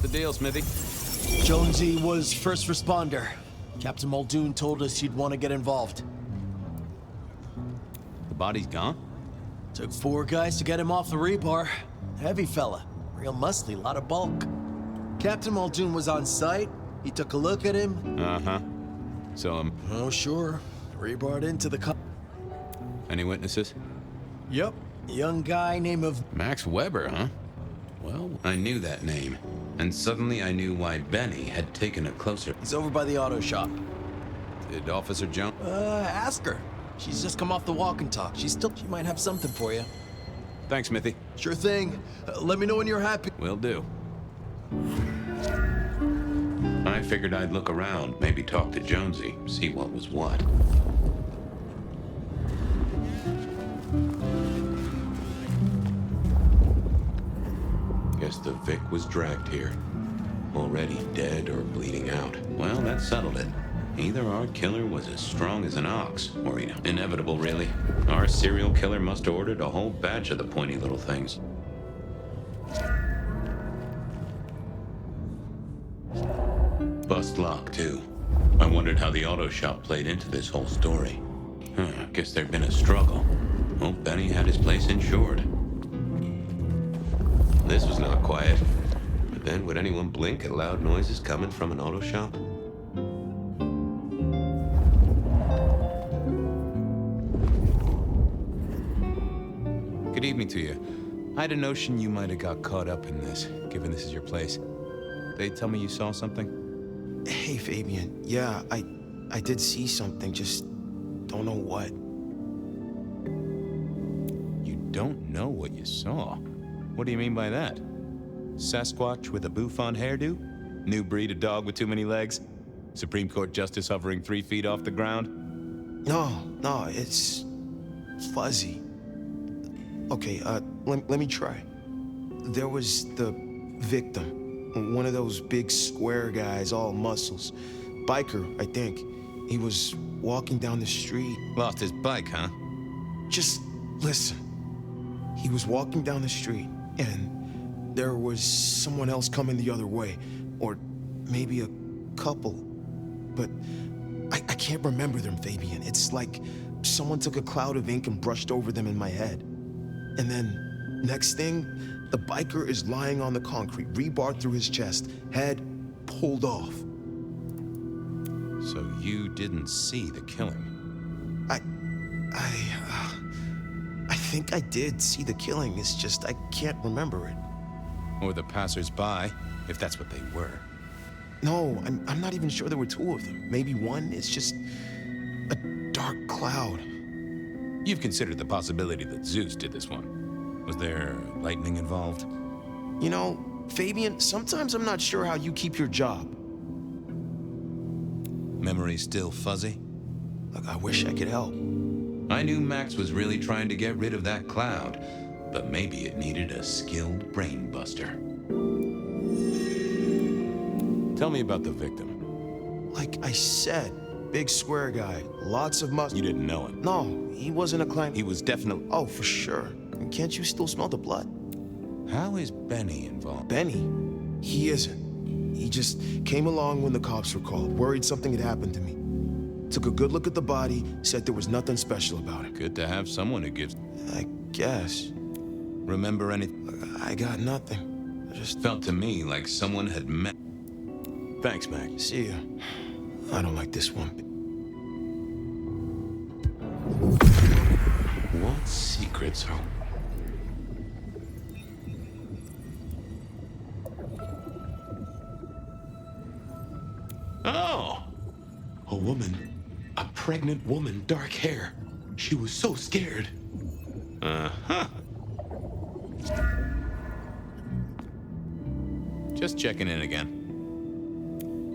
the deal, Smithy? Jonesy was first responder. Captain Muldoon told us you'd want to get involved. The body's gone? Took 4 guys to get him off the rebar. Heavy fella. Real muscly, lot of bulk. Captain Muldoon was on site. He took a look at him. Uh-huh. So, Oh, sure. Rebarred into the any witnesses? Yep. Young guy named of... Max Weber, huh? Well, I knew that name. And suddenly I knew why Benny had taken it closer. He's over by the auto shop. Did Officer Jones? Ask her. She's just come off the walk and talk. She might have something for you. Thanks, Smithy. Sure thing. Let me know when you're happy. Will do. I figured I'd look around, maybe talk to Jonesy, see what was what. Guess the Vic was dragged here. Already dead or bleeding out. Well, that settled it. Either our killer was as strong as an ox, or, inevitable, really. Our serial killer must have ordered a whole batch of the pointy little things. Bust lock, too. I wondered how the auto shop played into this whole story. Guess there'd been a struggle. Well, Benny had his place insured. This was not quiet. But then, would anyone blink at loud noises coming from an auto shop? Good evening to you. I had a notion you might have got caught up in this, given this is your place. They tell me you saw something? Hey, Fabian. Yeah, I did see something, just don't know what. You don't know what you saw? What do you mean by that? Sasquatch with a bouffant hairdo? New breed of dog with too many legs? Supreme Court justice hovering 3 feet off the ground? No, it's fuzzy. Okay, let me try. There was the victim, one of those big square guys, all muscles. Biker, I think. He was walking down the street. Lost his bike, huh? Just listen. He was walking down the street, and there was someone else coming the other way. Or maybe a couple. But I can't remember them, Fabian. It's like someone took a cloud of ink and brushed over them in my head. And then, next thing, the biker is lying on the concrete, rebar through his chest, head pulled off. So you didn't see the killing? I think I did see the killing. It's just I can't remember it. Or the passers-by, if that's what they were. No, I'm not even sure there were 2 of them. Maybe one. It's just a dark cloud. You've considered the possibility that Zeus did this one. Was there lightning involved? You know, Fabian, sometimes I'm not sure how you keep your job. Memory still fuzzy? Look, I wish I could help. I knew Max was really trying to get rid of that cloud, but maybe it needed a skilled brain buster. Tell me about the victim. Like I said, big square guy, lots of muscle. You didn't know him? No, he wasn't a climb. He was definitely... Oh, for sure. And can't you still smell the blood? How is Benny involved? Benny? He isn't. He just came along when the cops were called, worried something had happened to me. Took a good look at the body, said there was nothing special about it. Good to have someone who gives... I guess. Remember anything? I got nothing. I just... Felt to me like someone had met... Thanks, Mac. See ya. I don't like this one. What secrets are... Oh! A woman. A pregnant woman, dark hair. She was so scared. Uh-huh. Just checking in again.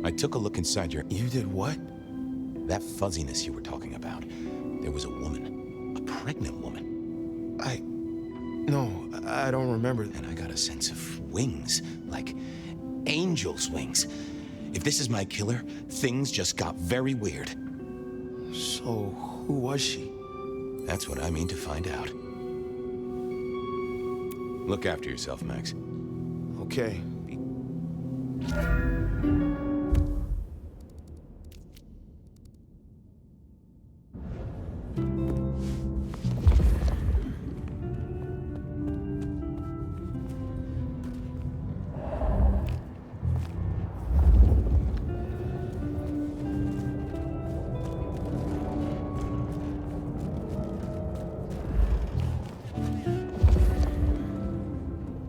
I took a look inside your... You did what? That fuzziness you were talking about. There was a woman. A pregnant woman. No, I don't remember. And I got a sense of wings. Like angel's wings. If this is my killer, things just got very weird. So, who was she? That's what I mean to find out. Look after yourself, Max. Okay.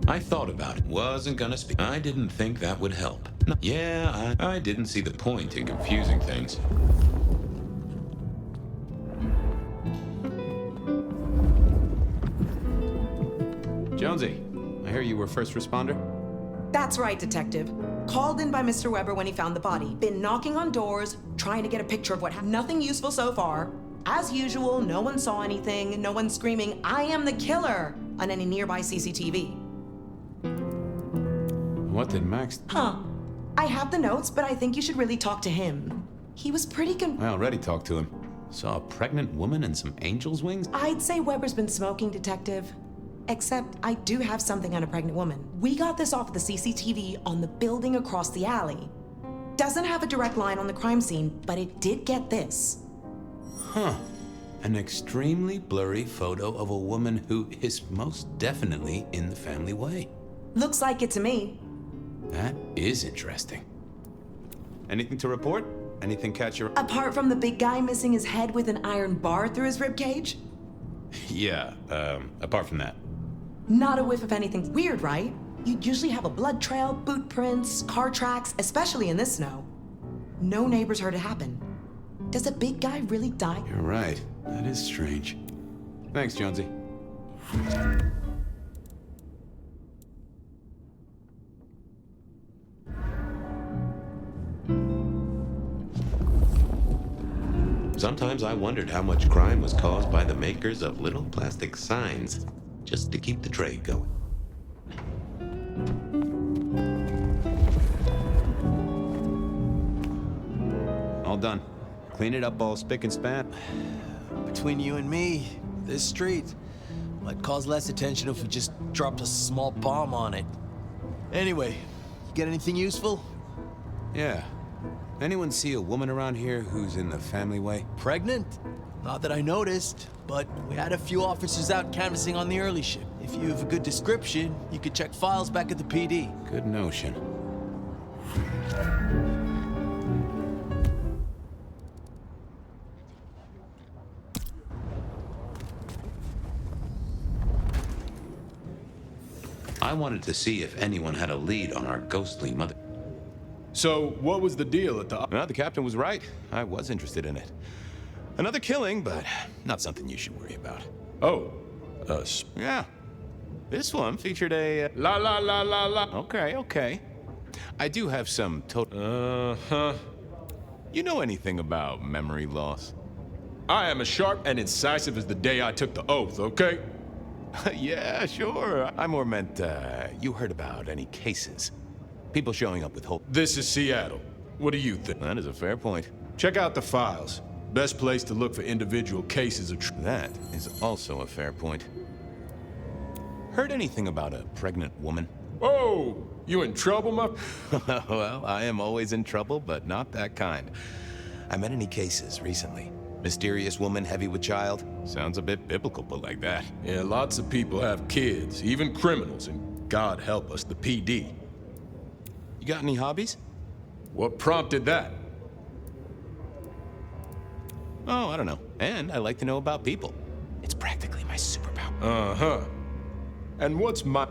I thought about it. Wasn't gonna speak. I didn't think that would help. No. Yeah, I didn't see the point in confusing things. Jonesy, I hear you were first responder? That's right, Detective. Called in by Mr. Weber when he found the body. Been knocking on doors, trying to get a picture of what happened. Nothing useful so far. As usual, no one saw anything, no one screaming, "I am the killer!" on any nearby CCTV. What did Max... Huh. I have the notes, but I think you should really talk to him. He was pretty I already talked to him. Saw a pregnant woman and some angel's wings? I'd say Weber's been smoking, Detective. Except I do have something on a pregnant woman. We got this off the CCTV on the building across the alley. Doesn't have a direct line on the crime scene, but it did get this. Huh. An extremely blurry photo of a woman who is most definitely in the family way. Looks like it to me. That is interesting. Anything to report? Anything catch your... Apart from the big guy missing his head with an iron bar through his ribcage? Yeah, apart from that. Not a whiff of anything weird, right? You'd usually have a blood trail, boot prints, car tracks, especially in this snow. No neighbors heard it happen. Does a big guy really die? You're right. That is strange. Thanks, Jonesy. Sometimes I wondered how much crime was caused by the makers of little plastic signs, just to keep the trade going. All done. Clean it up all spick and span. Between you and me, this street might cause less attention if we just dropped a small bomb on it. Anyway, you get anything useful? Yeah. Anyone see a woman around here who's in the family way? Pregnant? Not that I noticed, but we had a few officers out canvassing on the early shift. If you have a good description, you could check files back at the PD. Good notion. I wanted to see if anyone had a lead on our ghostly mother. So, what was the deal at the... Well, the captain was right. I was interested in it. Another killing, but not something you should worry about. Oh, Yeah. This one featured a... La la la la la. Okay. I do have some total... Uh-huh. You know anything about memory loss? I am as sharp and incisive as the day I took the oath, okay? Yeah, sure. I more meant, you heard about any cases. People showing up with whole... This is Seattle. What do you think? That is a fair point. Check out the files. Best place to look for individual cases of... That is also a fair point. Heard anything about a pregnant woman? Whoa! You in trouble, my... Well, I am always in trouble, but not that kind. I met any cases recently. Mysterious woman heavy with child? Sounds a bit biblical, but like that. Yeah, lots of people have kids, even criminals, and God help us, the PD. You got any hobbies? What prompted that? Oh, I don't know. And I like to know about people. It's practically my superpower. Uh-huh. And what's my...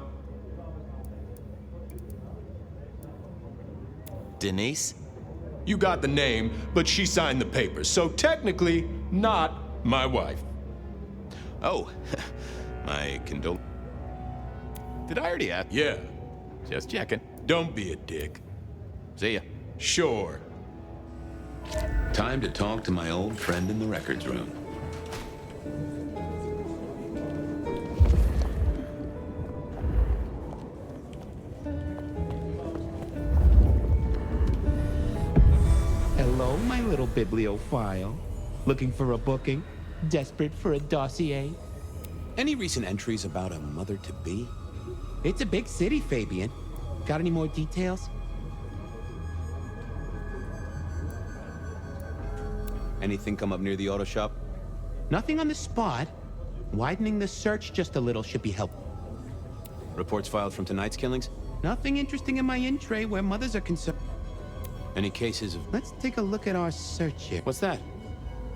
Denise? You got the name, but she signed the papers, so technically not my wife. Oh, my condol... Did I already ask? Yeah, Just checking. don't be a dick. See ya. Sure. Time to talk to my old friend in the records room. Hello, my little bibliophile. Looking for a booking? Desperate for a dossier? Any recent entries about a mother-to-be? It's a big city, Fabian. Got any more details? Anything come up near the auto shop? Nothing on the spot. Widening the search just a little should be helpful. Reports filed from tonight's killings? Nothing interesting in my in tray where mothers are concerned. Any cases of... Let's take a look at our search here. What's that?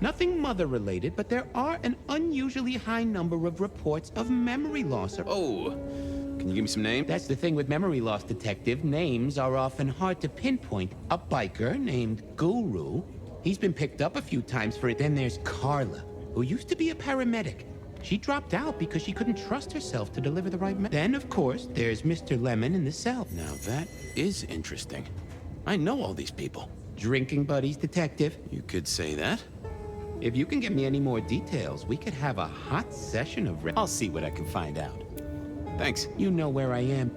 Nothing mother-related, but there are an unusually high number of reports of memory loss. Oh, can you give me some names? That's the thing with memory loss, Detective. Names are often hard to pinpoint. A biker named Guru, he's been picked up a few times for it. Then there's Carla, who used to be a paramedic. She dropped out because she couldn't trust herself to deliver the right Then, of course, there's Mr. Lemon in the cell. Now that is interesting. I know all these people. Drinking buddies, Detective. You could say that. If you can get me any more details, we could have a hot session of... I'll see what I can find out. Thanks. You know where I am.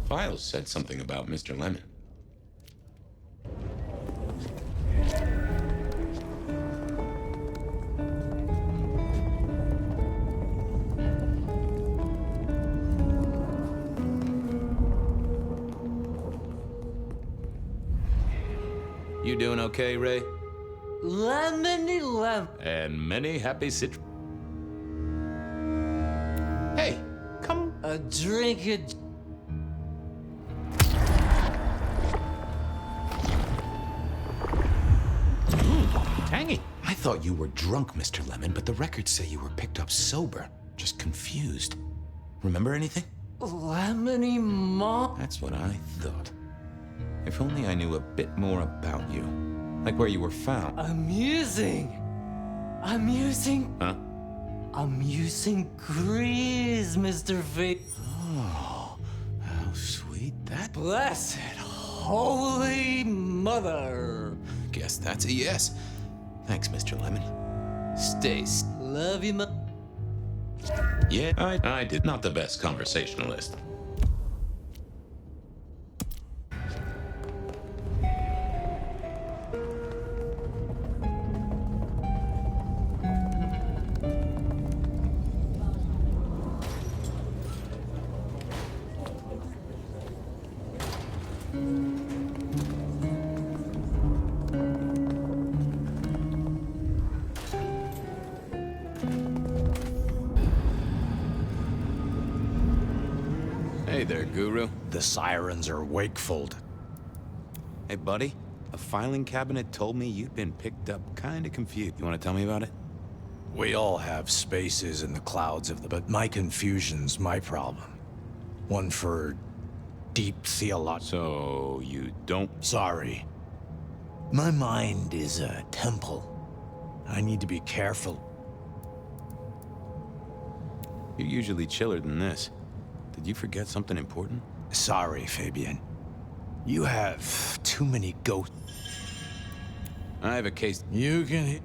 Files said something about Mr. Lemon. You doing okay, Ray? Lemony lemon. And many happy Hey, come... A drink it. Tangy. I thought you were drunk, Mr. Lemon, but the records say you were picked up sober. Just confused. Remember anything? Lemony mom. That's what I thought. If only I knew a bit more about you. Like where you were found. Amusing. Huh? Amusing Grease, Mr. V. Oh, how sweet that... Blessed Holy Mother. Guess that's a yes. Thanks, Mr. Lemon. Stay... Love you, Yeah, I did. Not the best conversationalist. Hey there, Guru. The sirens are wakeful. Hey, buddy. A filing cabinet told me you'd been picked up kinda confused. You wanna tell me about it? We all have spaces in the clouds of the... But my confusion's my problem. One for deep theology. So, you don't... Sorry. My mind is a temple. I need to be careful. You're usually chiller than this. Did you forget something important? Sorry, Fabian. You have too many ghosts. I have a case... You can...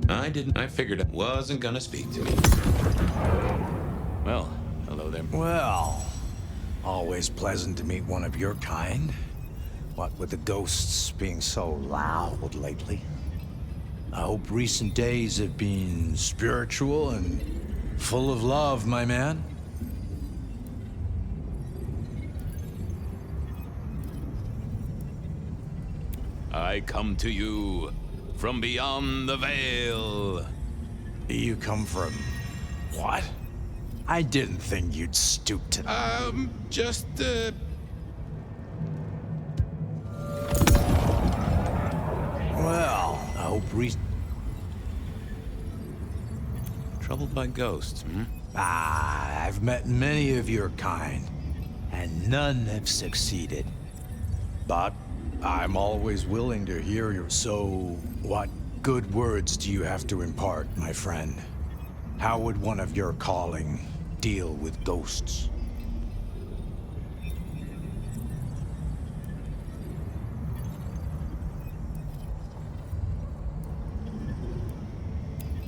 I didn't. I figured it wasn't gonna speak to me. Well, hello there. Well, always pleasant to meet one of your kind. What with the ghosts being so loud lately. I hope recent days have been spiritual and full of love, my man. I come to you from beyond the veil. You come from... what? I didn't think you'd stoop to... Well, I hope Troubled by ghosts, hmm? I've met many of your kind, and none have succeeded. But I'm always willing to hear your... So, what good words do you have to impart, my friend? How would one of your calling deal with ghosts?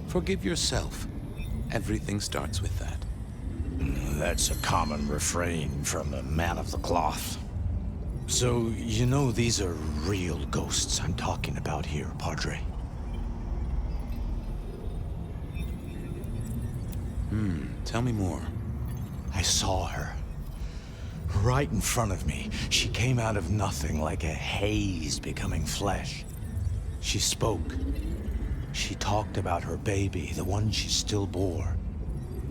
Forgive yourself. Everything starts with that. That's a common refrain from a man of the cloth. So, you know these are real ghosts I'm talking about here, Padre. Tell me more. I saw her. Right in front of me, she came out of nothing like a haze becoming flesh. She spoke. She talked about her baby, the one she still bore.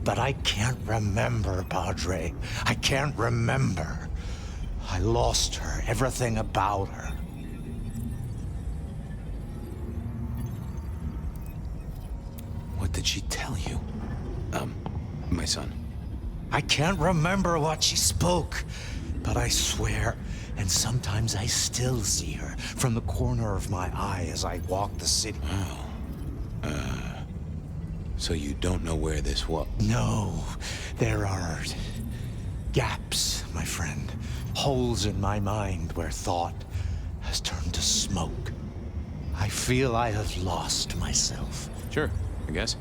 But I can't remember, Padre. I can't remember. I lost her, everything about her. What did she tell you? My son. I can't remember what she spoke, but I swear, and sometimes I still see her from the corner of my eye as I walk the city. Oh. So you don't know where this was? No, there are gaps, my friend. Holes in my mind where thought has turned to smoke. I feel I have lost myself. Sure, I guess.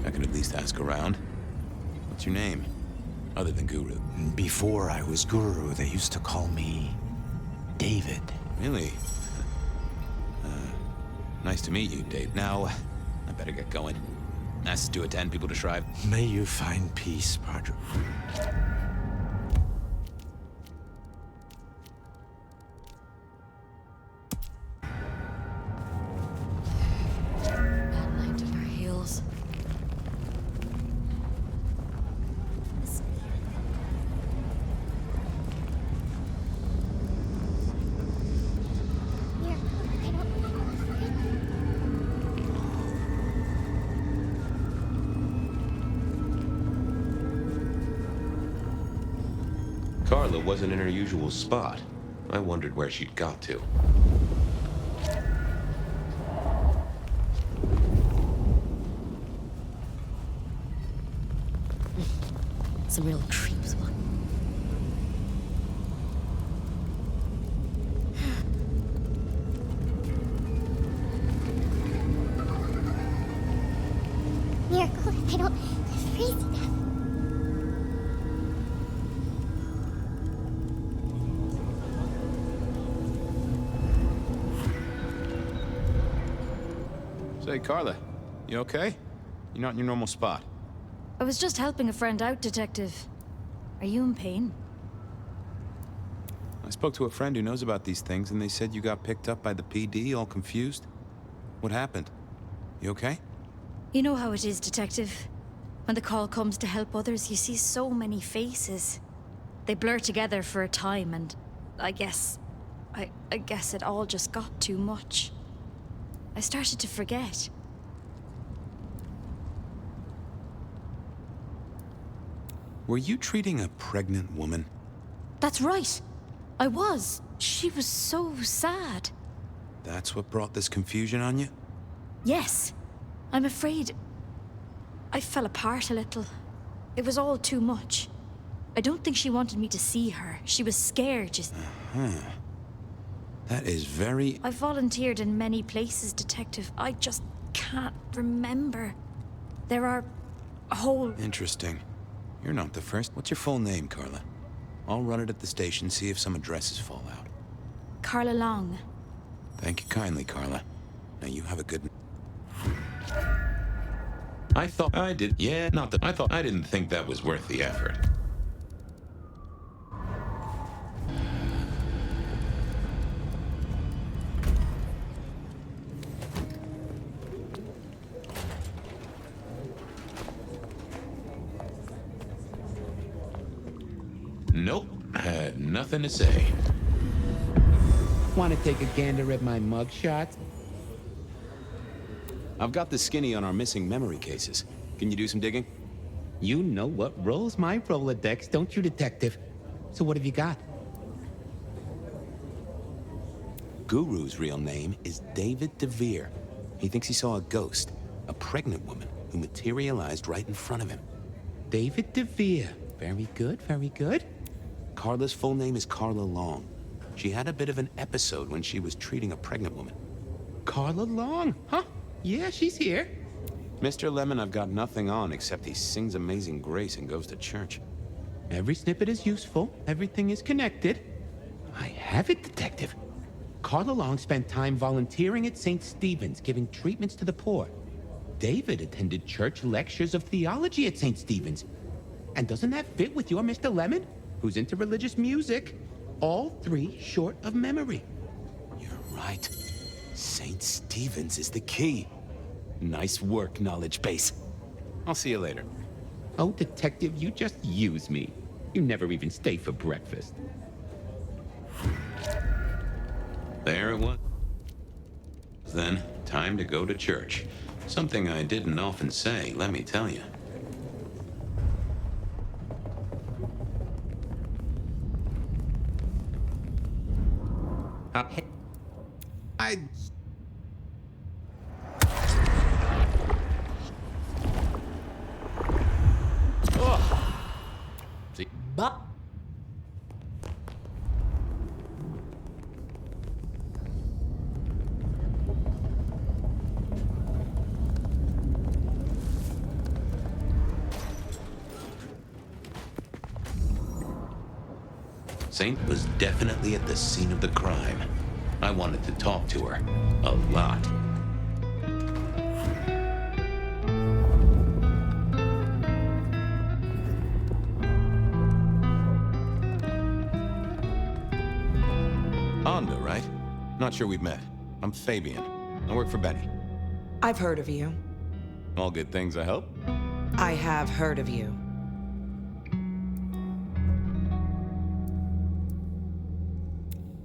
I can at least ask around. What's your name? Other than Guru. Before I was Guru, they used to call me David. Really? Nice to meet you, Dave. Now, I better get going. Nice to attend people to Shrive. May you find peace, Padre. Bad night at our heels. Carla wasn't in her usual spot. I wondered where she'd got to. Some real creeps one. Miracle, I don't freeze to death. Say, Carla, you okay? You're not in your normal spot. I was just helping a friend out, Detective. Are you in pain? I spoke to a friend who knows about these things, and they said you got picked up by the PD, all confused. What happened? You okay? You know how it is, Detective. When the call comes to help others, you see so many faces. They blur together for a time, and I guess it all just got too much. I started to forget. Were you treating a pregnant woman? That's right. I was. She was so sad. That's what brought this confusion on you? Yes. I'm afraid I fell apart a little. It was all too much. I don't think she wanted me to see her. She was scared, just... That is very... I volunteered in many places, Detective. I just can't remember. There are a whole... Interesting. You're not the first. What's your full name, Carla? I'll run it at the station, see if some addresses fall out. Carla Long. Thank you kindly, Carla. Now you have a good... I thought I did. Yeah, not that. I didn't think that was worth the effort. Nope, had nothing to say. Want to take a gander at my mugshot? I've got the skinny on our missing memory cases. Can you do some digging? You know what rolls my Rolodex, don't you, Detective? So what have you got? Guru's real name is David DeVere. He thinks he saw a ghost, a pregnant woman who materialized right in front of him. David DeVere. Very good, very good. Carla's full name is Carla Long. She had a bit of an episode when she was treating a pregnant woman. Carla Long, huh? Yeah, she's here. Mr. Lemon, I've got nothing on except he sings Amazing Grace and goes to church. Every snippet is useful. Everything is connected. I have it, Detective. Carla Long spent time volunteering at St. Stephen's, giving treatments to the poor. David attended church lectures of theology at St. Stephen's. And doesn't that fit with your Mr. Lemon? who's into religious music. All three short of memory. You're right. St. Stephen's is the key. Nice work, knowledge base. I'll see you later. Oh, detective, you just use me. You never even stay for breakfast. There it was. Then, time to go to church. Something I didn't often say, let me tell you. See? But Saint was definitely at the scene of the crime. I wanted to talk to her. A lot. Onda, right? Not sure we've met. I'm Fabian. I work for Benny. I've heard of you. All good things, I hope. I have heard of you.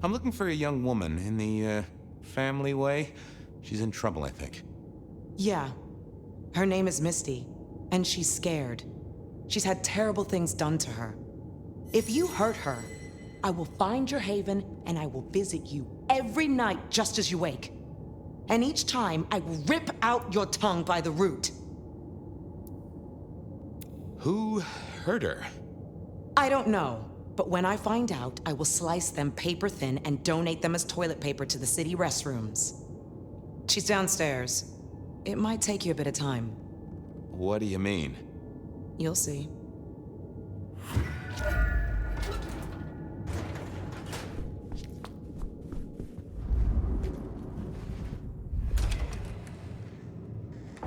I'm looking for a young woman in the, family way. She's in trouble, I think. Yeah. Her name is Misty, and she's scared. She's had terrible things done to her. If you hurt her, I will find your haven and I will visit you every night just as you wake. And each time, I will rip out your tongue by the root. Who hurt her? I don't know, but when I find out, I will slice them paper thin and donate them as toilet paper to the city restrooms. She's downstairs. It might take you a bit of time. What do you mean? You'll see.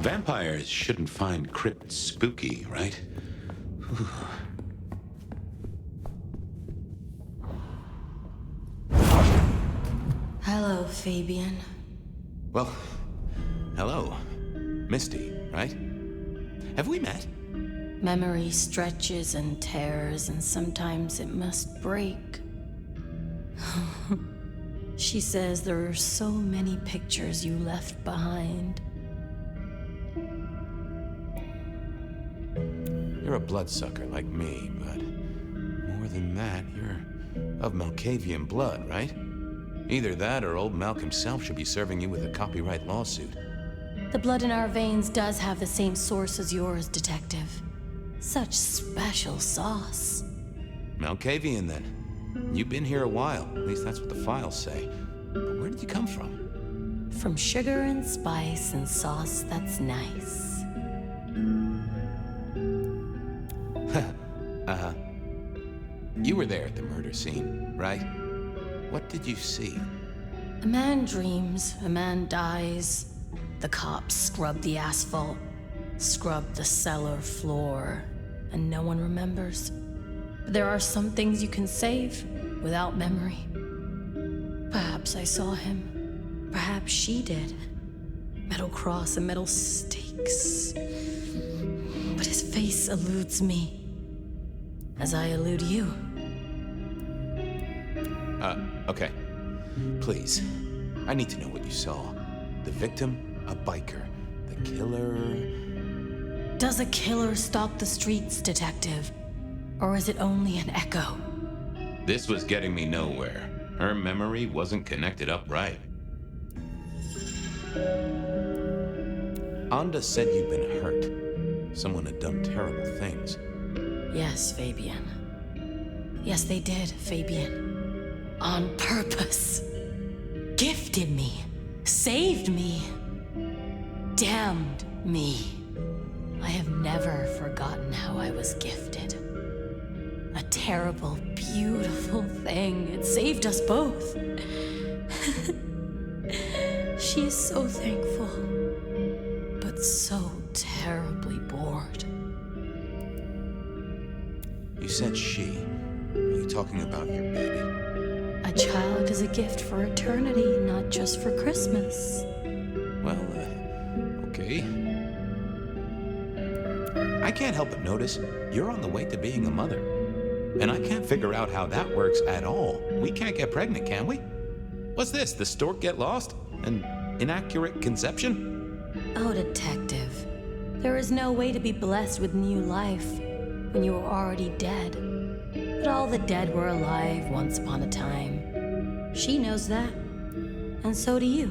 Vampires shouldn't find crypts spooky, right? Hello, Fabian. Well, hello. Misty, right? Have we met? Memory stretches and tears, and sometimes it must break. She says there are so many pictures you left behind. You're a bloodsucker like me, but more than that, you're of Malkavian blood, right? Either that or old Malk himself should be serving you with a copyright lawsuit. The blood in our veins does have the same source as yours, Detective. Such special sauce. Malkavian, then. You've been here a while. At least that's what the files say. But where did you come from? From sugar and spice and sauce that's nice. You were there at the murder scene, right? What did you see? A man dreams, a man dies. The cops scrub the asphalt, scrub the cellar floor, and no one remembers. But there are some things you can save without memory. Perhaps I saw him. Perhaps she did. Metal cross and metal stakes. But his face eludes me. As I elude you. Okay. Please. I need to know what you saw. The victim, a biker. The killer... Does a killer stalk the streets, Detective? Or is it only an echo? This was getting me nowhere. Her memory wasn't connected up right. Onda said you'd been hurt. Someone had done terrible things. Yes, Fabian. Yes, they did, Fabian. On purpose. Gifted me. Saved me. Damned me. I have never forgotten how I was gifted. A terrible, beautiful thing. It saved us both. She is so thankful, but so terribly bored. You said she. talking about your baby? A child is a gift for eternity, not just for Christmas. Well, okay. I can't help but notice you're on the way to being a mother. And I can't figure out how that works at all. We can't get pregnant, can we? What's this? The stork get lost? An inaccurate conception? Oh, detective. There is no way to be blessed with new life when you are already dead. But all the dead were alive once upon a time. She knows that. And so do you.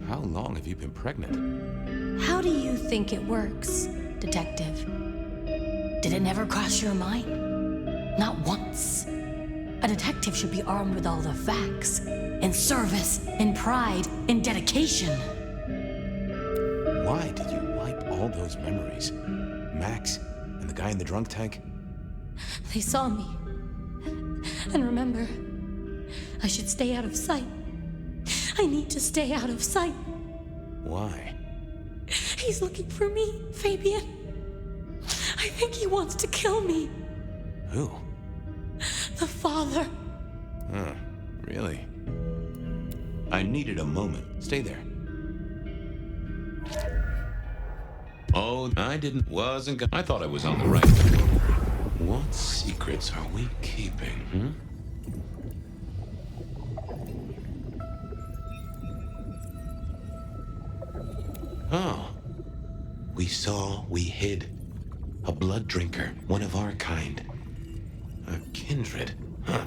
How long have you been pregnant? How do you think it works, detective? Did it never cross your mind? Not once. A detective should be armed with all the facts, in service, in pride, in dedication. Why did you wipe all those memories? Max and the guy in the drunk tank? They saw me. And remember, I should stay out of sight. I need to stay out of sight. Why? He's looking for me, Fabian. I think he wants to kill me. Who? The father. Huh, really? I needed a moment. Stay there. Oh, I I thought I was on the right. What secrets are we keeping, Oh. We hid. A blood drinker, one of our kind. A kindred, huh?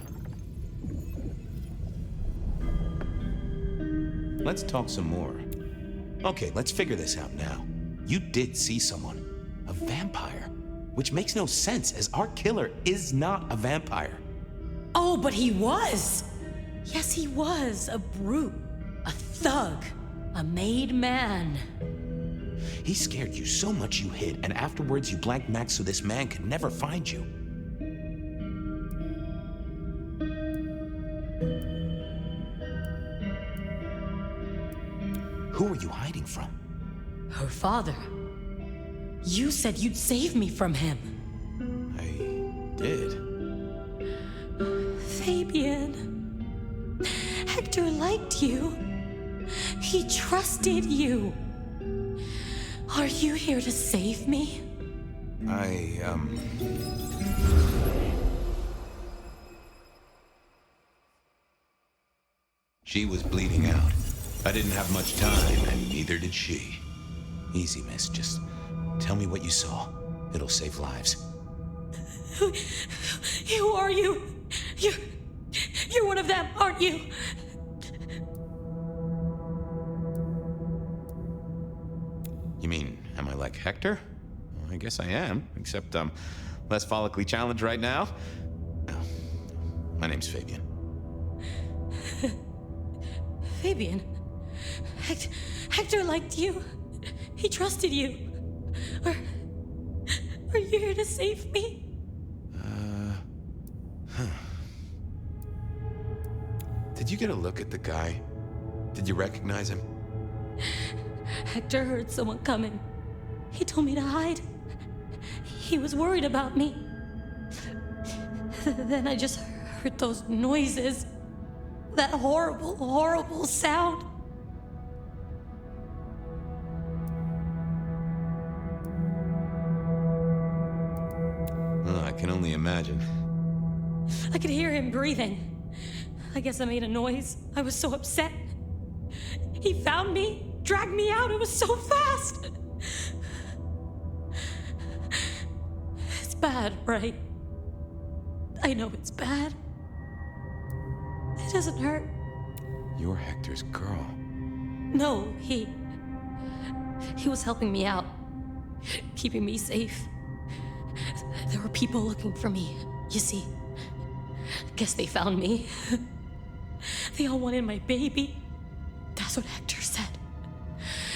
Let's talk some more. Okay, let's figure this out now. You did see someone. A vampire. Which makes no sense, as our killer is not a vampire. Oh, but he was! Yes, he was. A brute. A thug. A made man. He scared you so much you hid, and afterwards you blanked Max so this man could never find you. Who are you hiding from? Her father. You said you'd save me from him. I did. Fabian. Hector liked you. He trusted you. Are you here to save me? She was bleeding out. I didn't have much time, and neither did she. Easy, miss. Just tell me what you saw. It'll save lives. Who are you? You're one of them, aren't you? You mean, am I like Hector? Well, I guess I am, except I'm less follically challenged right now. No, my name's Fabian. Fabian? Hector liked you. He trusted you. Are you here to save me? Did you get a look at the guy? Did you recognize him? Hector heard someone coming. He told me to hide. He was worried about me. Then I just heard those noises. That horrible, horrible sound. Well, I can only imagine. I could hear him breathing. I guess I made a noise. I was so upset. He found me, dragged me out. It was so fast. It's bad, right? I know it's bad. It doesn't hurt. You're Hector's girl. No, he was helping me out, keeping me safe. There were people looking for me, you see. Guess they found me. They all wanted my baby. That's what Hector said.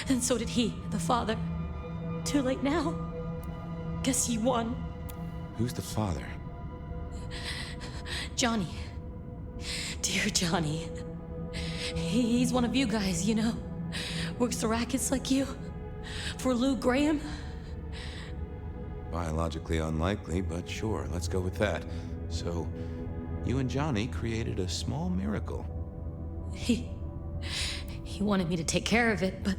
And so did he, the father. Too late now. Guess he won. Who's the father? Johnny. Dear Johnny. He's one of you guys, you know. Works the rackets like you. For Lou Graham. Biologically unlikely, but sure, let's go with that. So, you and Johnny created a small miracle. He wanted me to take care of it, but...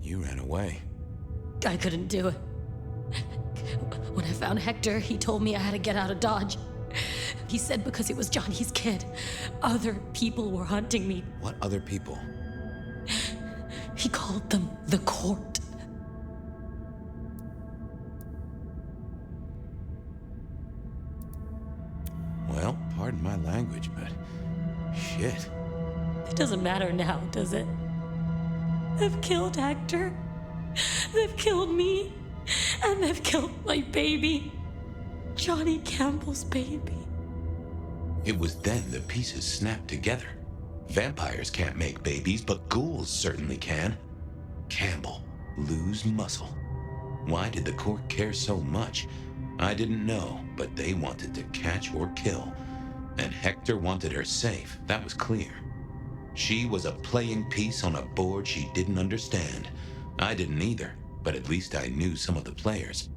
You ran away. I couldn't do it. When I found Hector, he told me I had to get out of Dodge. He said because it was Johnny's kid, other people were hunting me. What other people? He called them the court. Well, pardon my language, but shit. It doesn't matter now, does it? They've killed Hector. They've killed me. And they've killed my baby. Johnny Campbell's baby. It was then the pieces snapped together. Vampires can't make babies, but ghouls certainly can. Campbell, lose muscle. Why did the court care so much? I didn't know, but they wanted to catch or kill. And Hector wanted her safe, that was clear. She was a playing piece on a board she didn't understand. I didn't either, but at least I knew some of the players.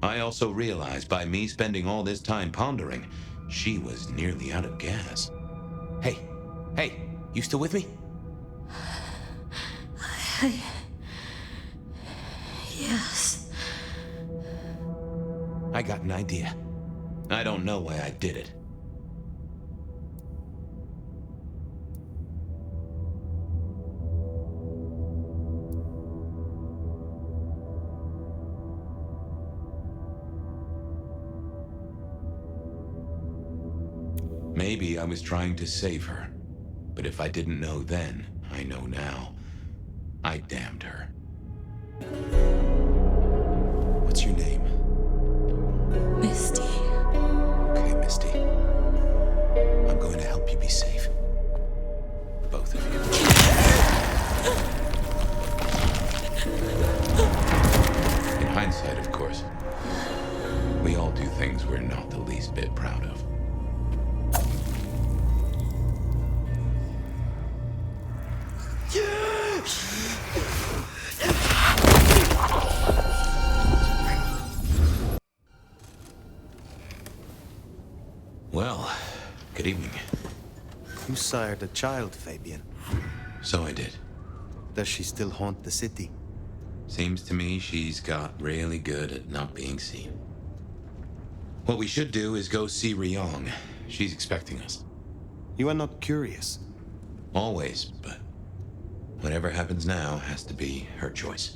I also realized by me spending all this time pondering, she was nearly out of gas. Hey, you still with me? Yes. I got an idea. I don't know why I did it. Maybe I was trying to save her. But if I didn't know then, I know now. I damned her. What's your name? Misty. Okay, Misty. I'm going to help you be safe. Both of you. In hindsight, of course. We all do things we're not the least bit proud of. Well, good evening. You sired a child, Fabian. So I did. Does she still haunt the city? Seems to me she's got really good at not being seen. What we should do is go see Ryong. She's expecting us. You are not curious? Always, but whatever happens now has to be her choice.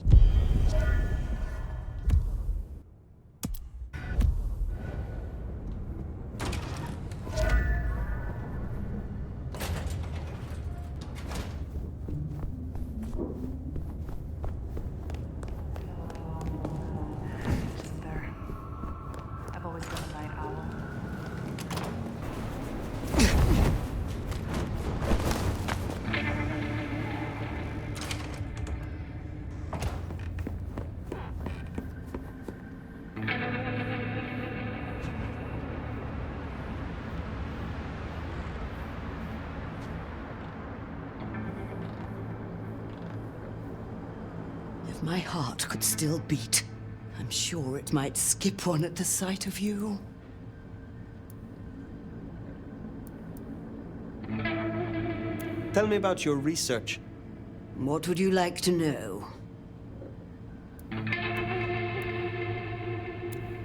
If my heart could still beat, I'm sure it might skip one at the sight of you. Tell me about your research. What would you like to know?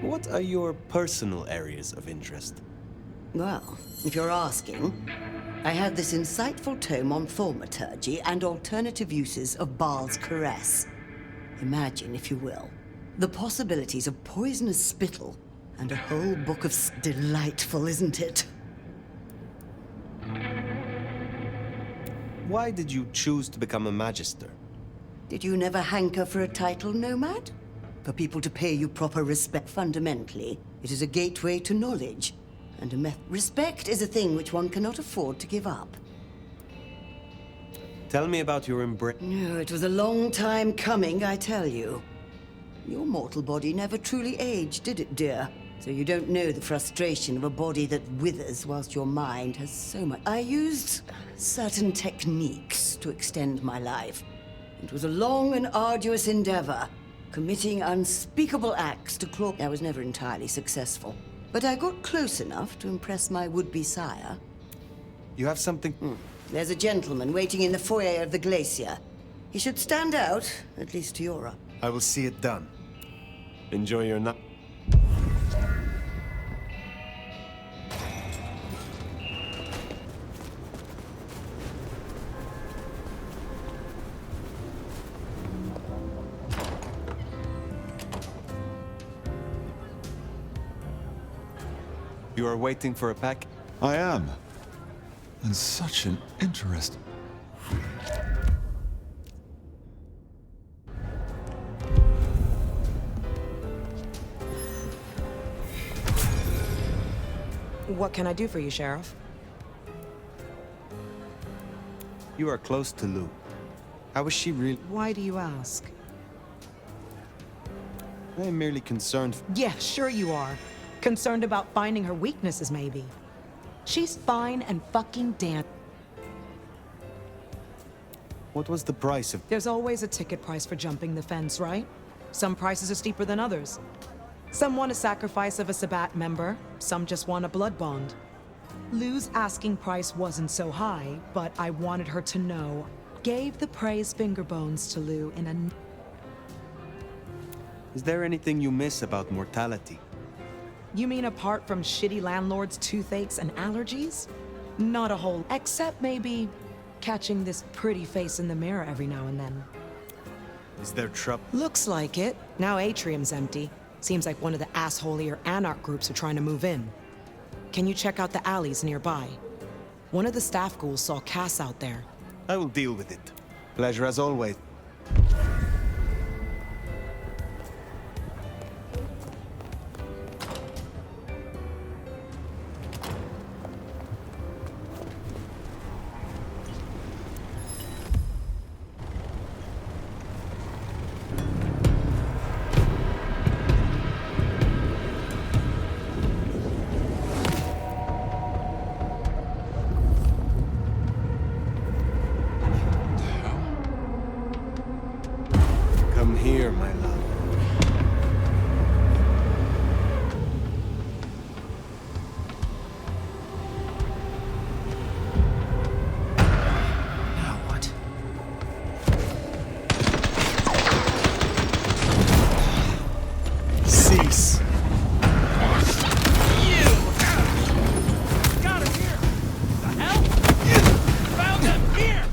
What are your personal areas of interest? Well, if you're asking, I have this insightful tome on thaumaturgy and alternative uses of Baal's caress. Imagine, if you will, the possibilities of poisonous spittle and a whole book of delightful, isn't it? Why did you choose to become a magister? Did you never hanker for a title, Nomad? For people to pay you proper respect. Fundamentally, it is a gateway to knowledge. And respect is a thing which one cannot afford to give up. Tell me about your embrace. No, it was a long time coming, I tell you. Your mortal body never truly aged, did it, dear? So you don't know the frustration of a body that withers whilst your mind has so much. I used certain techniques to extend my life. It was a long and arduous endeavor, committing unspeakable acts to claw. I was never entirely successful, but I got close enough to impress my would-be sire. You have something? There's a gentleman waiting in the foyer of the glacier. He should stand out, at least to your eye. I will see it done. Enjoy your night. You are waiting for a pack? I am. And such an interest. What can I do for you, Sheriff? You are close to Lou. How is she really? Why do you ask? I am merely concerned. Yeah, sure you are. Concerned about finding her weaknesses, maybe. She's fine and fucking damn. What was the price of? There's always a ticket price for jumping the fence, right? Some prices are steeper than others. Some want a sacrifice of a Sabbat member, some just want a blood bond. Lou's asking price wasn't so high, but I wanted her to know. Gave the praise finger bones to Lou in a... Is there anything you miss about mortality? You mean apart from shitty landlords, toothaches, and allergies? Not a whole, except maybe catching this pretty face in the mirror every now and then. Is there trouble? Looks like it. Now Atrium's empty. Seems like one of the assholier anarch groups are trying to move in. Can you check out the alleys nearby? One of the staff ghouls saw Cass out there. I will deal with it. Pleasure as always. Here, my love. Now what? Cease. Got him here! The hell? Found him here!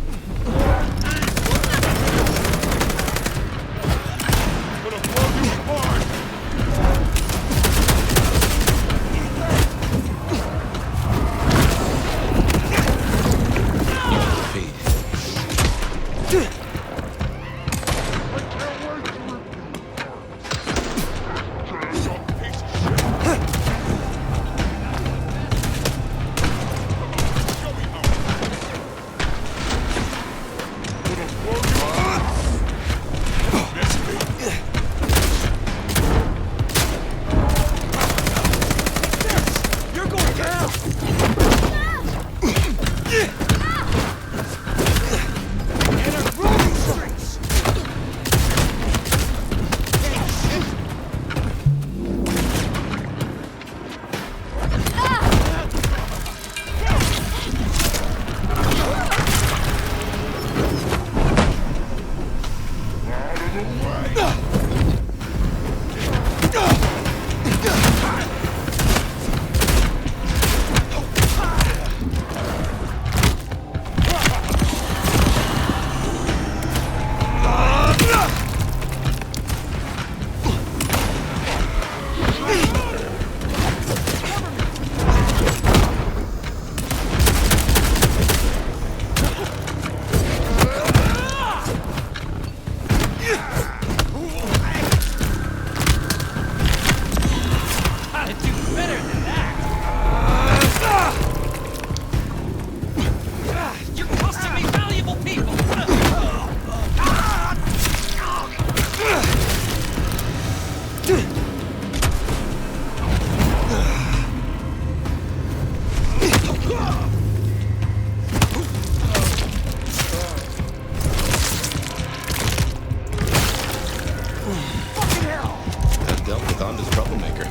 around as troublemaker.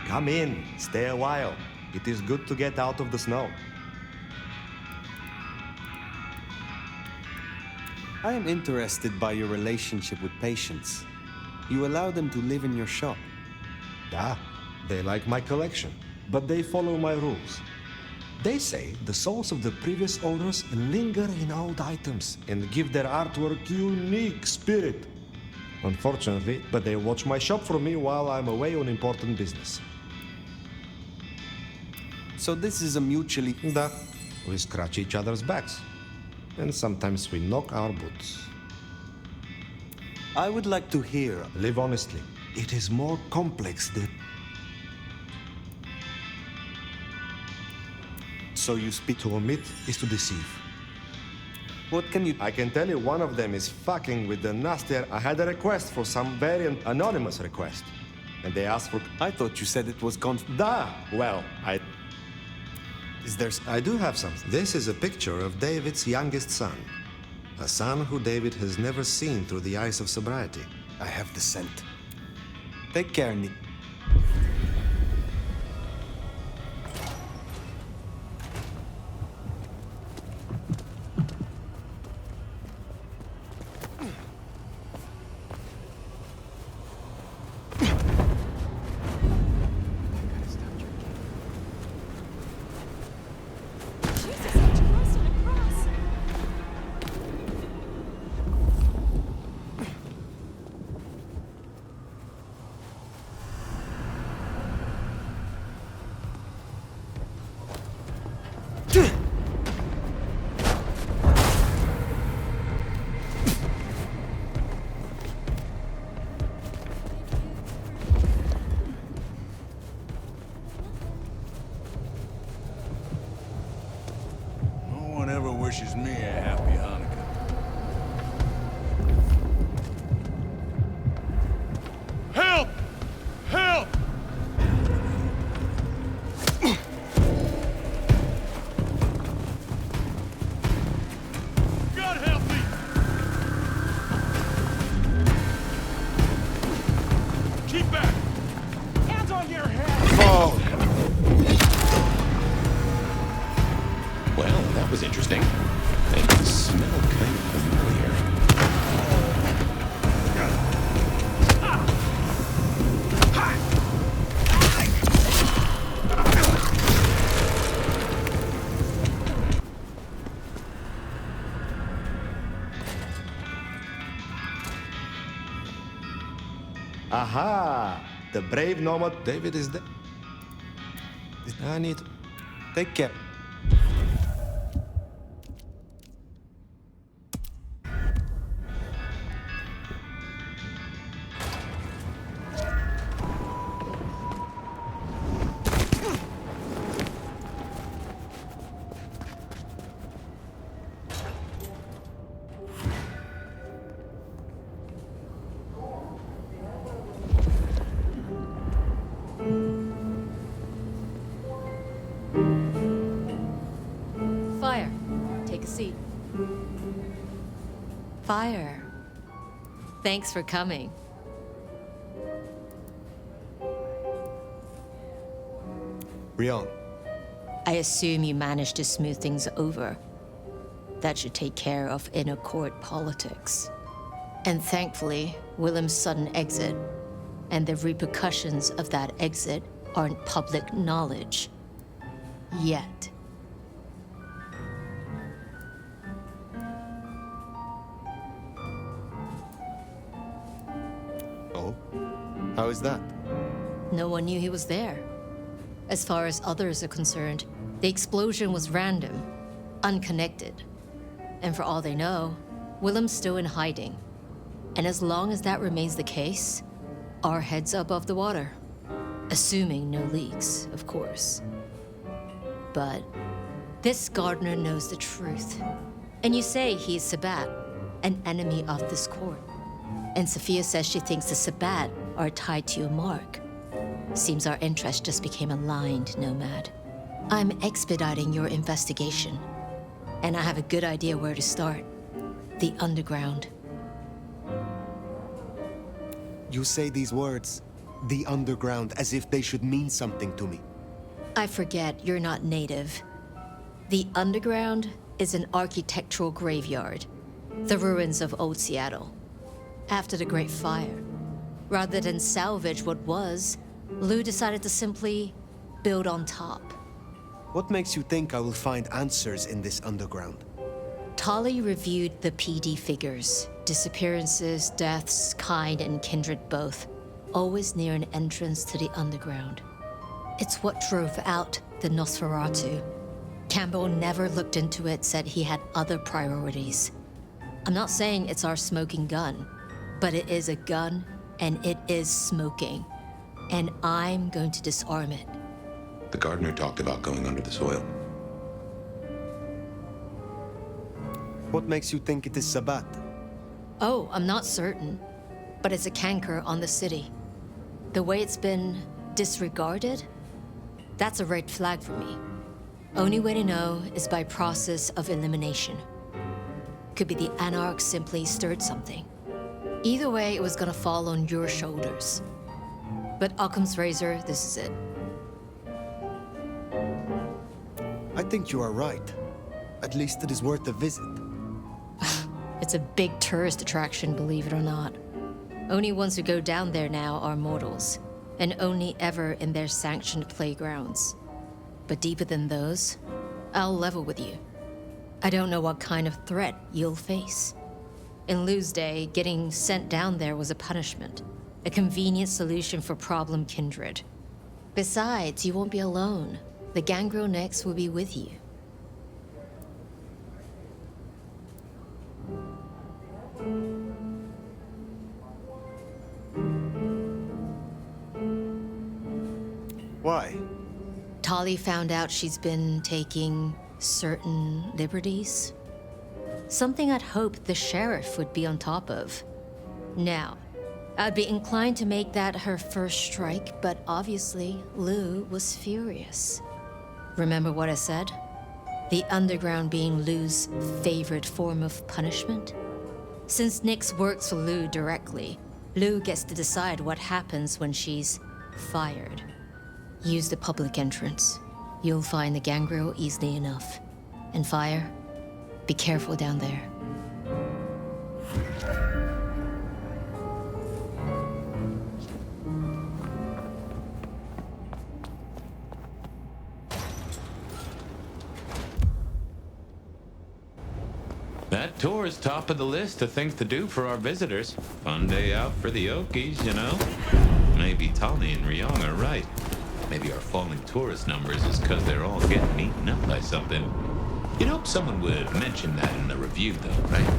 Come in, stay a while. It is good to get out of the snow. I am interested by your relationship with patients. You allow them to live in your shop. Yeah, they like my collection, but they follow my rules. They say the souls of the previous owners linger in old items and give their artwork unique spirit. Unfortunately, but they watch my shop for me while I'm away on important business. So this is a mutually... Da. We scratch each other's backs. And sometimes we knock our boots. I would like to hear... Live honestly. It is more complex than... So you speak... To omit is to deceive. What can you... I can tell you one of them is fucking with the nastier... I had a request for some very anonymous request. And they asked for... I thought you said it was Da! Well, I do have something. This is a picture of David's youngest son. A son who David has never seen through the eyes of sobriety. I have the scent. Take care, Nick. Wishes me a happy Hanukkah. Help! Help! God help me! Keep back! Hands on your head! Oh! Well, that was interesting. They smell kind of familiar. Aha! The brave nomad David is dead. I need to take care. Fire. Thanks for coming. Rion. I assume you managed to smooth things over. That should take care of inner court politics. And thankfully, Willem's sudden exit and the repercussions of that exit aren't public knowledge. Yet. Oh? How is that? No one knew he was there. As far as others are concerned, the explosion was random, unconnected. And for all they know, Willem's still in hiding. And as long as that remains the case, our heads above the water. Assuming no leaks, of course. But This gardener knows the truth. And you say he's Sabbat, an enemy of this court. And Sophia says she thinks the Sabbat are tied to your mark. Seems our interest just became aligned, Nomad. I'm expediting your investigation. And I have a good idea where to start. The underground. You say these words, the underground, as if they should mean something to me. I forget you're not native. The underground is an architectural graveyard. The ruins of old Seattle. After the Great Fire, rather than salvage what was, Lou decided to simply build on top. What makes you think I will find answers in this underground? Tali reviewed the PD figures. Disappearances, deaths, kind and kindred both. Always near an entrance to the underground. It's what drove out the Nosferatu. Campbell never looked into it, said he had other priorities. I'm not saying it's our smoking gun, but it is a gun and it is smoking. And I'm going to disarm it. The gardener talked about going under the soil. What makes you think it is Sabbat? Oh, I'm not certain, but it's a canker on the city. The way it's been disregarded, that's a red flag for me. Only way to know is by process of elimination. Could be the Anarchs simply stirred something. Either way, it was gonna fall on your shoulders. But Occam's razor, this is it. I think you are right. At least it is worth a visit. It's a big tourist attraction, believe it or not. Only ones who go down there now are mortals, and only ever in their sanctioned playgrounds. But deeper than those, I'll level with you. I don't know what kind of threat you'll face. In Lou's day, getting sent down there was a punishment, a convenient solution for problem kindred. Besides, you won't be alone. The gangrel necks will be with you. Why? Tali found out she's been taking certain liberties. Something I'd hoped the sheriff would be on top of. Now, I'd be inclined to make that her first strike, but obviously, Lou was furious. Remember what I said? The underground being Lou's favorite form of punishment? Since Nix works for Lou directly, Lou gets to decide what happens when she's fired. Use the public entrance. You'll find the gangrel easily enough. And fire, be careful down there. That tour is top of the list of things to do for our visitors. Fun day out for the Okies, you know? Maybe Tali and Ryong are right. Maybe our falling tourist numbers is because they're all getting eaten up by something. You'd hope someone would mention that in the review, though, right?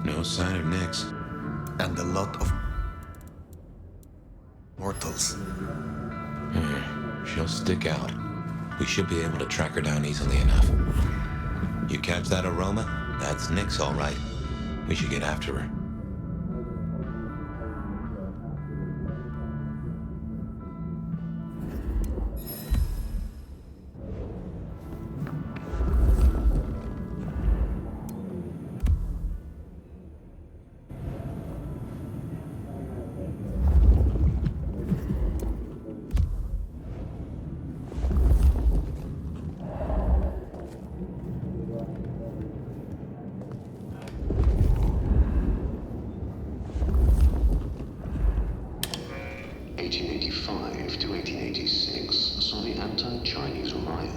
No sign of Nix. And a lot of mortals. She'll stick out. We should be able to track her down easily enough. You catch that aroma? That's Nix, all right. We should get after her.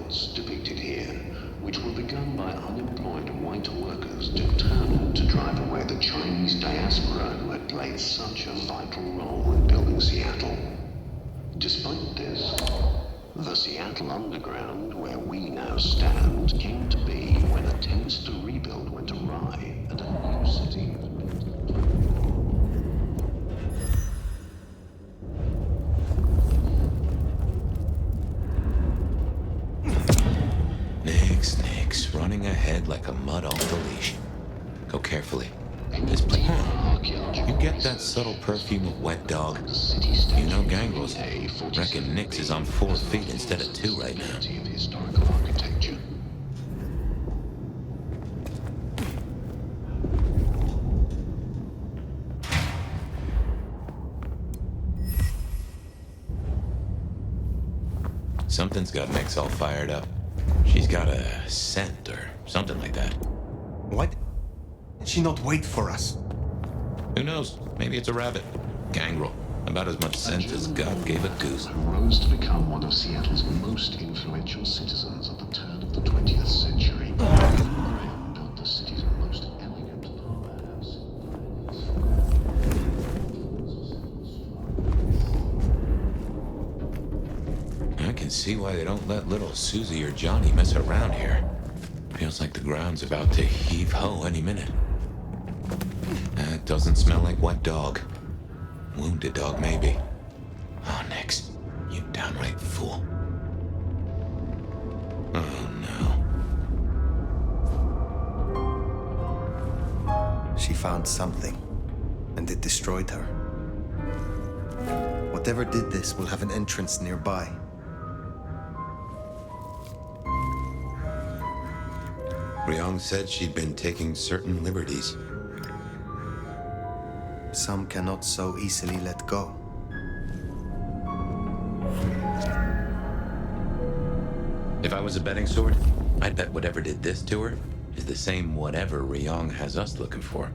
events depicted here, which were begun by unemployed white workers determined to drive away the Chinese diaspora who had played such a vital role in building Seattle. Despite this, the Seattle Underground, where we now stand, came to be when attempts to rebuild went awry and a new city was built. Nix, running ahead like a mud off the leash. Go carefully. This place. You get that subtle perfume of wet dog? You know gangrels. Reckon Nix is on 4 feet instead of 2 right now. Historical architecture. Something's got Nix all fired up. She's got a scent or something like that. What? Did she not wait for us? Who knows? Maybe it's a rabbit. Gangrel. About as much sense as God gave a goose. Who rose to become one of Seattle's most influential citizens at the turn of the 20th century. Graham built the city's most elegant powerhouse. I can see why they don't let little Susie or Johnny mess around here. Feels like the ground's about to heave-ho any minute. That doesn't smell like wet dog. Wounded dog, maybe. Oh, Nix, you downright fool. Oh, no. She found something, and it destroyed her. Whatever did this will have an entrance nearby. Ryong said she'd been taking certain liberties. Some cannot so easily let go. If I was a betting sword, I'd bet whatever did this to her is the same whatever Ryong has us looking for.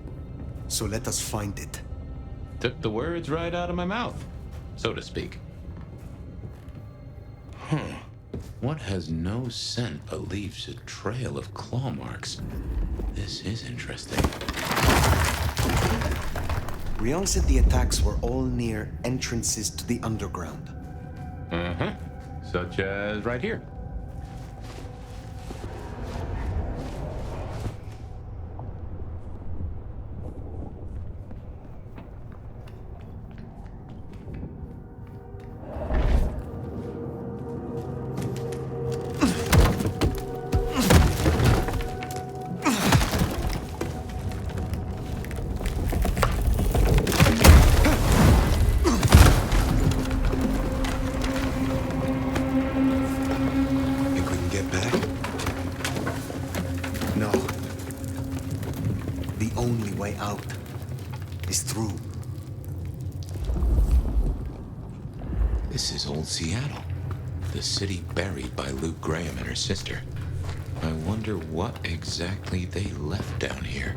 So let us find it. Took the words right out of my mouth, so to speak. What has no scent but leaves a trail of claw marks? This is interesting. Ryong said the attacks were all near entrances to the underground. Such as right here. This is old Seattle, the city buried by Luke Graham and her sister. I wonder what exactly they left down here.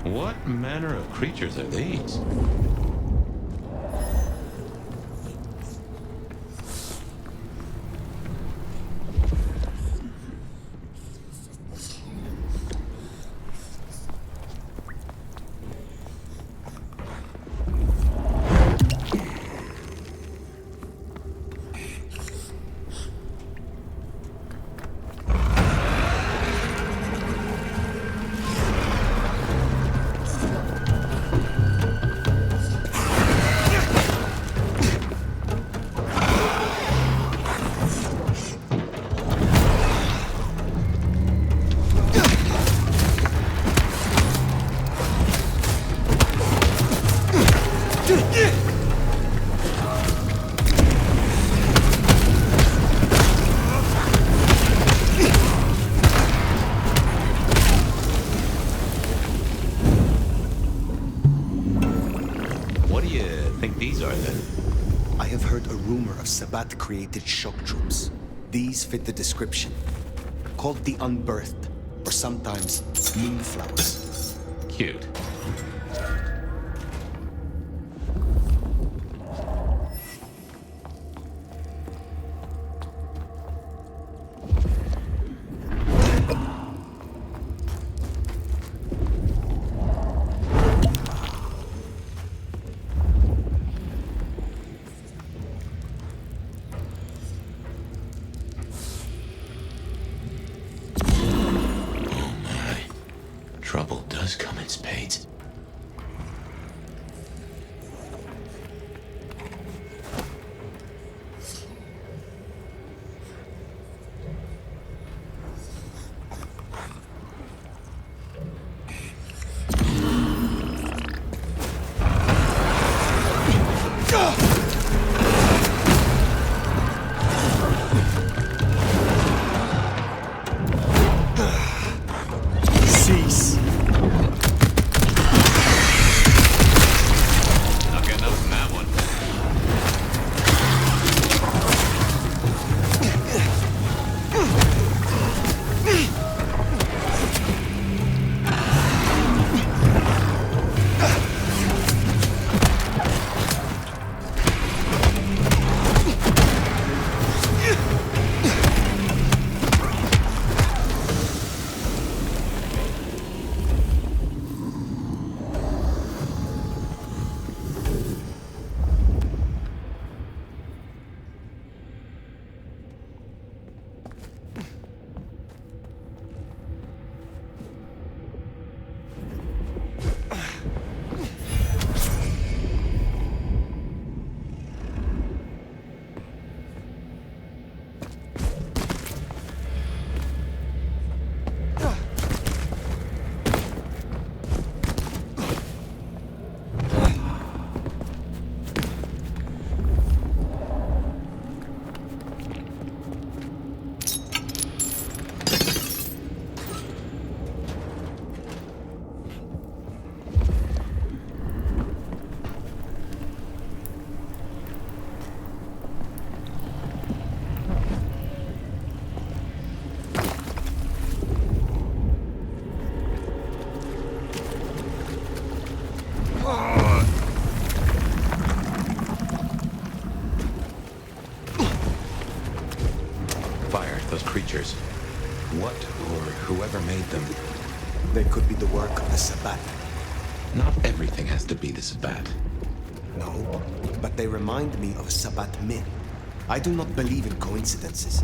What manner of creatures are these? of Sabbat-created shock troops. These fit the description. Called the Unbirthed, or sometimes Moonflowers. Cute. Trouble does come in spades. Cease. Not getting up from that one. Fire, those creatures. What or whoever made them? They could be the work of the Sabbat. Not everything has to be the Sabbat. No, but they remind me of a Sabbat myth. I do not believe in coincidences.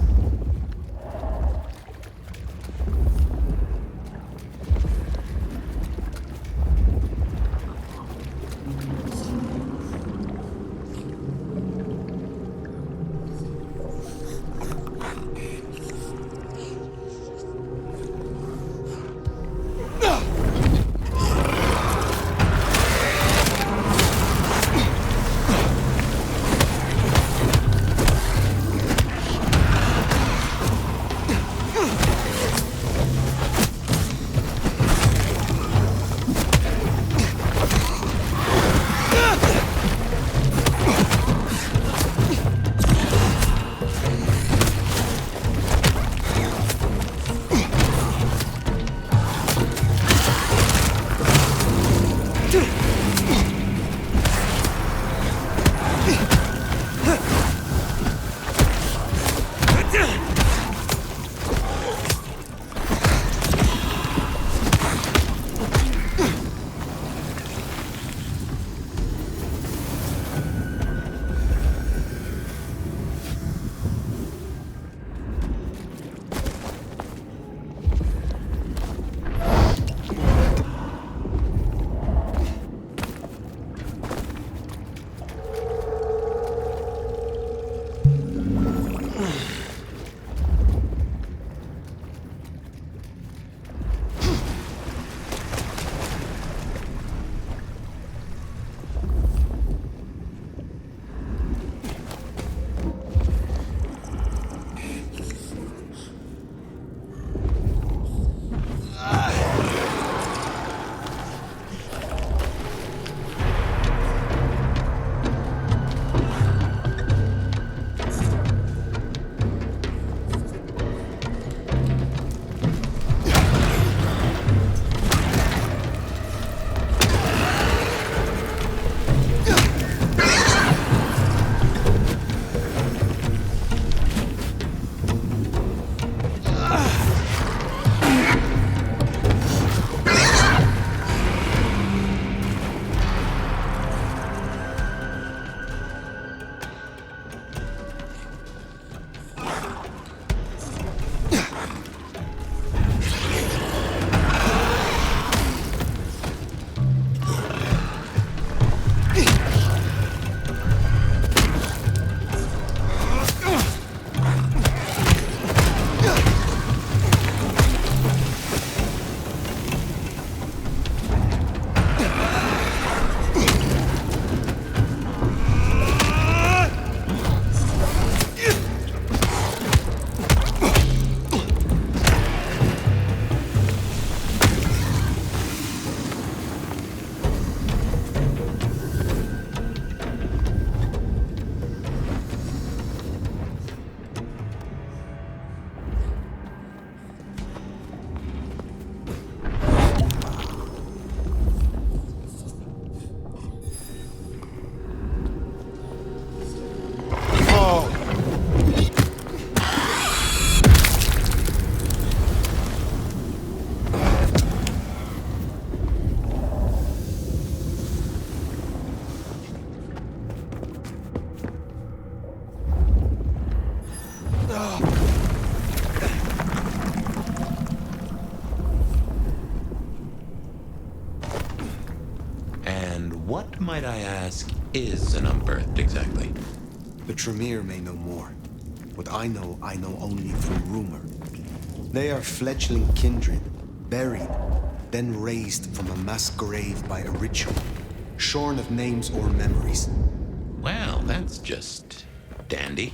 And what, might I ask, is an unbirthed exactly? The Tremere may know more. What I know only through rumor. They are fledgling kindred, buried, then raised from a masquerade by a ritual, shorn of names or memories. Well, that's just dandy.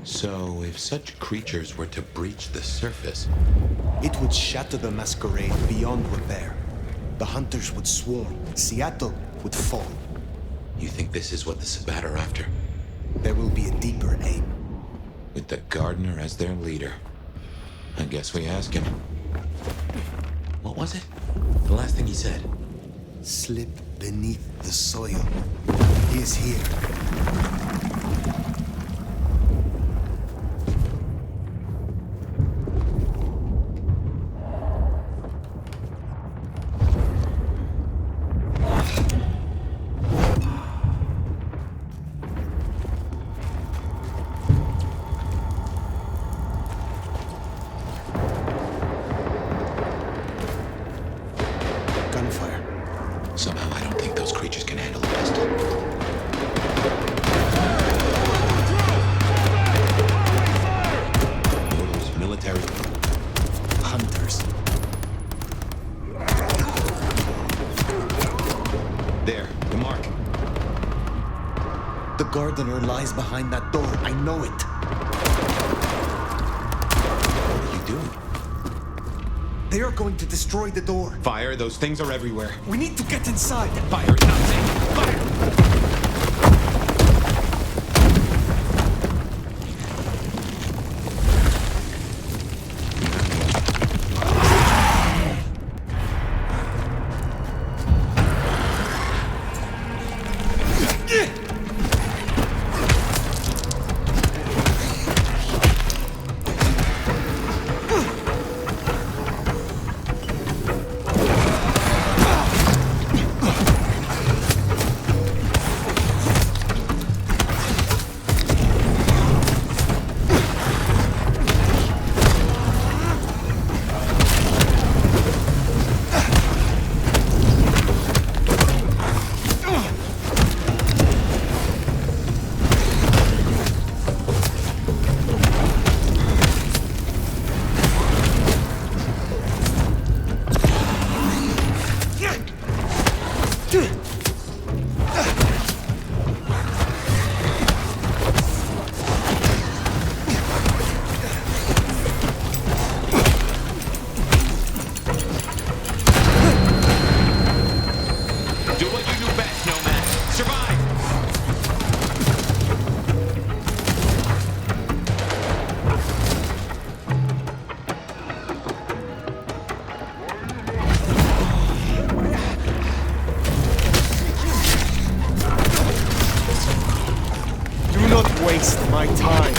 So, if such creatures were to breach the surface... It would shatter the masquerade beyond repair. The hunters would swarm. Seattle would fall. You think this is what the Sabbat are after? There will be a deeper aim. With the gardener as their leader. I guess we ask him. What was it? The last thing he said? Slip beneath the soil. He is here. Somehow I don't think those creatures can handle a pistol. Orders, military. Hunters. There, the mark. The gardener lies behind that door. I know it. What are you doing? They are going to destroy the door. Fire, those things are everywhere. We need to get inside. Fire, not safe. Fire! Waste my time.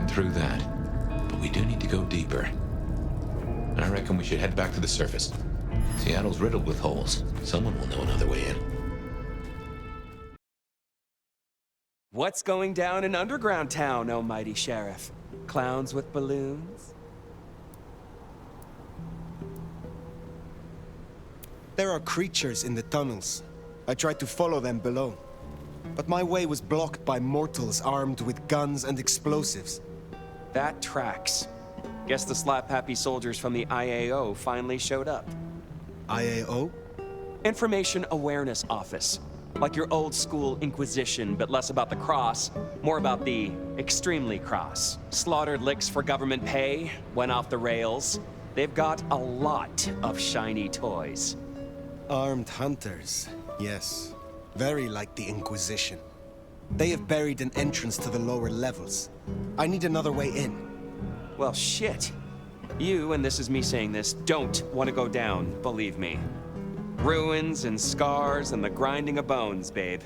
Through that. But we do need to go deeper. I reckon we should head back to the surface. Seattle's riddled with holes. Someone will know another way in. What's going down in underground town, oh mighty sheriff? Clowns with balloons? There are creatures in the tunnels. I tried to follow them below. But my way was blocked by mortals armed with guns and explosives. That tracks. Guess the slap-happy soldiers from the IAO finally showed up. IAO? Information Awareness Office. Like your old school Inquisition, but less about the cross, more about the extremely cross. Slaughtered licks for government pay, went off the rails. They've got a lot of shiny toys. Armed hunters, yes. Very like the Inquisition. They have buried an entrance to the lower levels. I need another way in. Well, shit. You, and this is me saying this, don't want to go down, believe me. Ruins and scars and the grinding of bones, babe.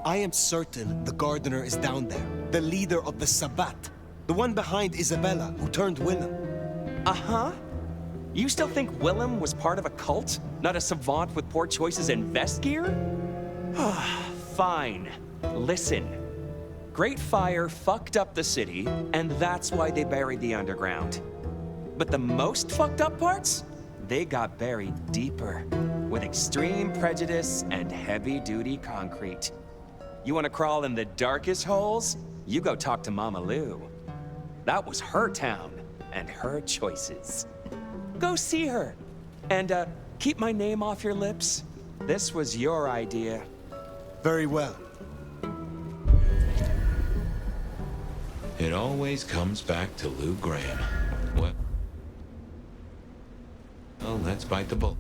I am certain the gardener is down there. The leader of the Sabbat. The one behind Isabella, who turned Willem. Uh-huh. You still think Willem was part of a cult? Not a savant with poor choices in vest gear? Fine. Listen. Great Fire fucked up the city, and that's why they buried the underground. But the most fucked up parts? They got buried deeper, with extreme prejudice and heavy-duty concrete. You want to crawl in the darkest holes? You go talk to Mama Lou. That was her town, and her choices. Go see her. And, keep my name off your lips. This was your idea. Very well. It always comes back to Lou Graham. What? Well, let's bite the bullet.